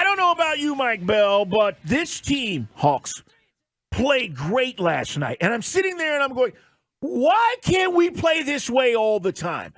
don't know about you, Mike Bell, but this team, Hawks, played great last night. And I'm sitting there and I'm going, why can't we play this way all the time?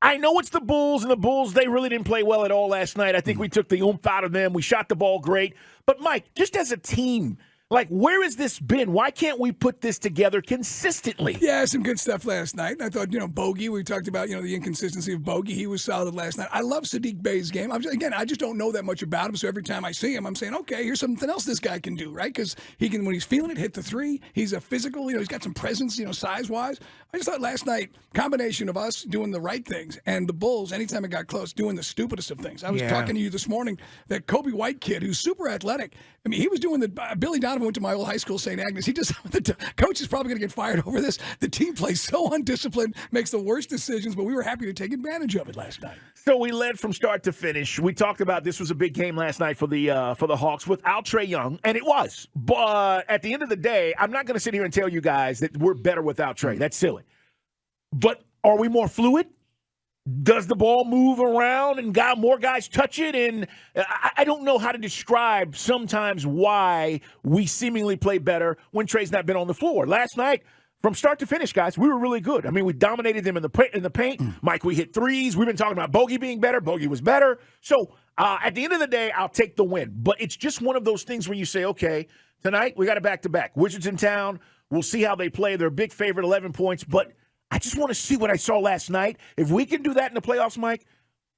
I know it's the Bulls, and the Bulls, they really didn't play well at all last night. I think we took the oomph out of them. We shot the ball great. But, Mike, just as a team, like, where has this been? Why can't we put this together consistently? Yeah, some good stuff last night. I thought, Bogey, we talked about, the inconsistency of Bogey. He was solid last night. I love Sadiq Bey's game. I just don't know that much about him, so every time I see him, I'm saying, okay, here's something else this guy can do, right? Because he can, when he's feeling it, hit the three. He's a physical, he's got some presence, size-wise. I just thought last night, combination of us doing the right things and the Bulls, anytime it got close, doing the stupidest of things. I was talking to you this morning, that Kobe White kid who's super athletic. I mean, he was doing Billy Donovan went to my old high school, St. Agnes. The coach is probably going to get fired over this. The team plays so undisciplined, makes the worst decisions, but we were happy to take advantage of it last night. So we led from start to finish. We talked about this was a big game last night for the Hawks without Trae Young, and it was. But at the end of the day, I'm not going to sit here and tell you guys that we're better without Trae. That's silly. But are we more fluid? Does the ball move around and more guys touch it? And I don't know how to describe sometimes why we seemingly play better when Trae's not been on the floor. Last night, from start to finish, guys, we were really good. I mean, we dominated them in the paint. Mike, we hit threes. We've been talking about Bogey being better. Bogey was better. So at the end of the day, I'll take the win. But it's just one of those things where you say, okay, tonight we got a back-to-back. Wizards in town. We'll see how they play. They're a big favorite, 11 points. But I just want to see what I saw last night. If we can do that in the playoffs, Mike,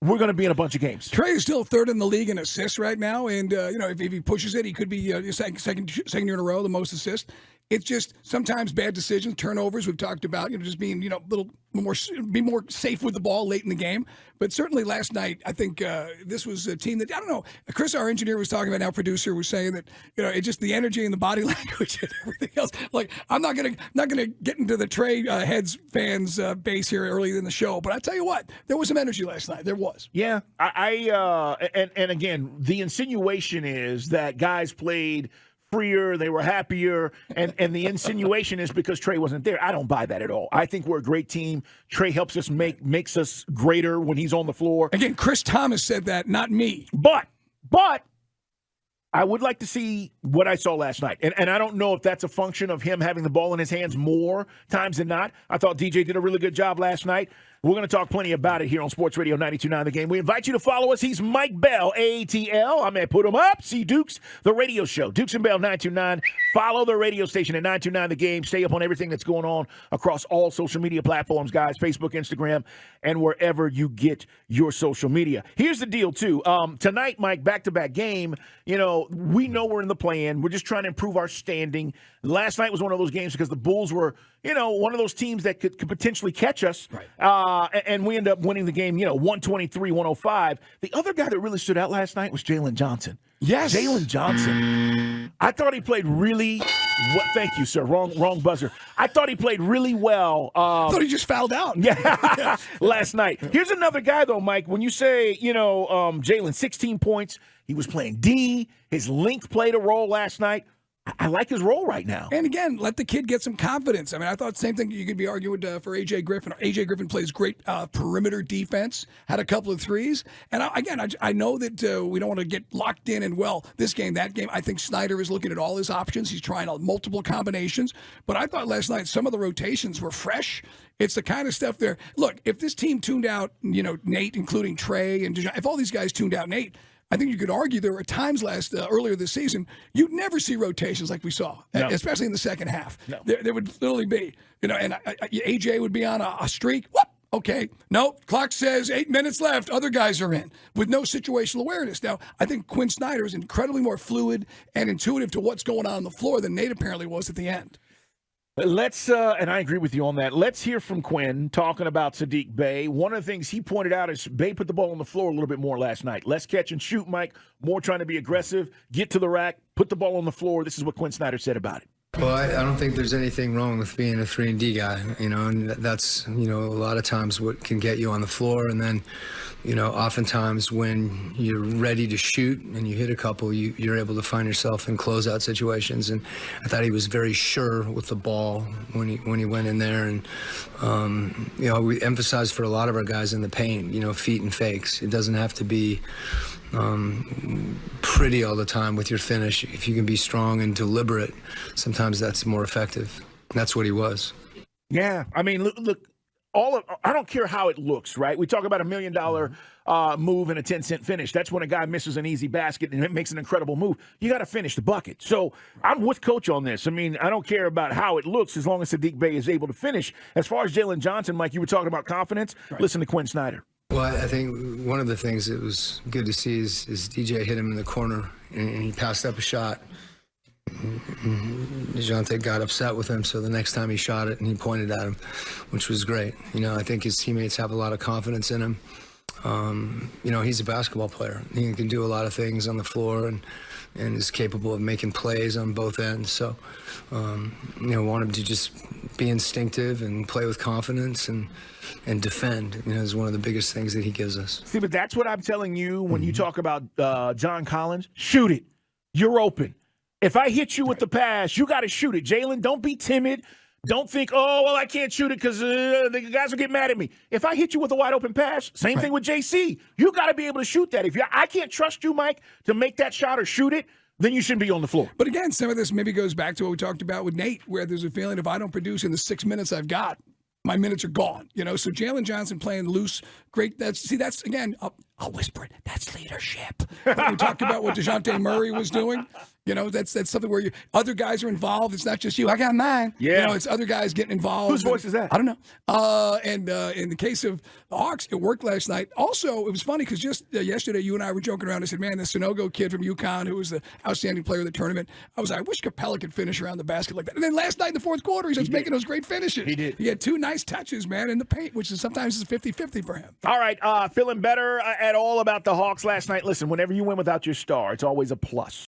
we're going to be in a bunch of games. Trae is still third in the league in assists right now, and if he pushes it, he could be second year in a row the most assists. It's just sometimes bad decisions, turnovers. We've talked about just being be more safe with the ball late in the game. But certainly last night, I think this was a team that, I don't know. Chris, our engineer, was talking about, now producer, was saying that it's just the energy and the body language and everything else. Like, I'm not gonna get into the Trae heads fans base here early in the show, but I tell you what, there was some energy last night. There was. Yeah, and again, the insinuation is that guys played freer, they were happier, and the insinuation is because Trae wasn't there. I don't buy that at all. I think we're a great team. Trae helps us makes us greater when he's on the floor. Again, Chris Thomas said that, not me. But I would like to see what I saw last night. And I don't know if that's a function of him having the ball in his hands more times than not. I thought DJ did a really good job last night. We're going to talk plenty about it here on Sports Radio 92.9 The Game. We invite you to follow us. He's Mike Bell, ATL. I'm at Put 'em Up. See Dukes, the radio show. Dukes and Bell 92.9. Follow the radio station at 92.9 The Game. Stay up on everything that's going on across all social media platforms, guys. Facebook, Instagram, and wherever you get your social media. Here's the deal, too. Tonight, Mike, back-to-back game. We know we're in the play-in. We're just trying to improve our standing. Last night was one of those games because the Bulls were, one of those teams that could potentially catch us. Right. And we end up winning the game, 123-105. The other guy that really stood out last night was Jalen Johnson. Yes. Jalen Johnson. I thought he played really well. Thank you, sir. Wrong buzzer. I thought he played really well. I thought he just fouled out. Yeah, last night. Here's another guy, though, Mike. When you say, Jalen, 16 points, he was playing D. His length played a role last night. I like his role right now. And again, let the kid get some confidence. I mean, I thought the same thing you could be arguing for A.J. Griffin. A.J. Griffin plays great perimeter defense, had a couple of threes. And I know that we don't want to get locked in and, this game, that game. I think Snyder is looking at all his options. He's trying out multiple combinations. But I thought last night some of the rotations were fresh. It's the kind of stuff there. Look, if this team tuned out, Nate, including Trae, and Dejounte, if all these guys tuned out Nate, I think you could argue there were times earlier this season you'd never see rotations like we saw, especially in the second half. No. There would literally be, and AJ would be on a streak. Whoop, okay, no, clock says 8 minutes left. Other guys are in with no situational awareness. Now, I think Quinn Snyder is incredibly more fluid and intuitive to what's going on the floor than Nate apparently was at the end. Let's, and I agree with you on that. Let's hear from Quinn talking about Sadiq Bey. One of the things he pointed out is Bey put the ball on the floor a little bit more last night. Less catch and shoot, Mike. More trying to be aggressive, get to the rack, put the ball on the floor. This is what Quinn Snyder said about it. Well, I don't think there's anything wrong with being a 3-and-D guy, and that's, a lot of times what can get you on the floor. And then, oftentimes when you're ready to shoot and you hit a couple, you're able to find yourself in closeout situations. And I thought he was very sure with the ball when he went in there. And, we emphasize for a lot of our guys in the paint, feet and fakes. It doesn't have to be, pretty all the time with your finish. If you can be strong and deliberate, sometimes that's more effective. That's what he was. Yeah, I mean, look, I don't care how it looks, right? We talk about $1 million move and a 10-cent finish. That's when a guy misses an easy basket and it makes an incredible move. You got to finish the bucket. So I'm with Coach on this. I mean, I don't care about how it looks as long as Saddiq Bey is able to finish. As far as Jalen Johnson, Mike, you were talking about confidence. Right. Listen to Quinn Snyder. Well, I think one of the things that was good to see is DJ hit him in the corner and he passed up a shot. DeJounte got upset with him, so the next time he shot it and he pointed at him, which was great. You know, I think his teammates have a lot of confidence in him. You know, he's a basketball player. He can do a lot of things on the floor and is capable of making plays on both ends. So, you know, want him to just be instinctive and play with confidence and defend, you know, is one of the biggest things that he gives us. See, but that's what I'm telling you when you talk about John Collins. Shoot it. You're open. If I hit you with the pass, you got to shoot it. Jalen, don't be timid. Don't think, oh, well, I can't shoot it because the guys will get mad at me. If I hit you with a wide open pass, same thing with JC. You got to be able to shoot that. If I can't trust you, Mike, to make that shot or shoot it, then you shouldn't be on the floor. But again, some of this maybe goes back to what we talked about with Nate, where there's a feeling if I don't produce in the 6 minutes I've got, my minutes are gone. You know, so Jalen Johnson playing loose, great. That's again, I'll whisper it. That's leadership. When we talked about what DeJounte Murray was doing. You know, that's something where other guys are involved. It's not just you. I got mine. Yeah. You know, it's other guys getting involved. Whose voice is that? I don't know. And in the case of the Hawks, it worked last night. Also, it was funny because just yesterday, you and I were joking around. I said, man, the Sonogo kid from UConn, who was the outstanding player of the tournament, I wish Capella could finish around the basket like that. And then last night in the fourth quarter, he starts making those great finishes. He did. He had 2 nice touches, man, in the paint, which is sometimes 50-50 for him. All right. Feeling better at all about the Hawks last night? Listen, whenever you win without your star, it's always a plus.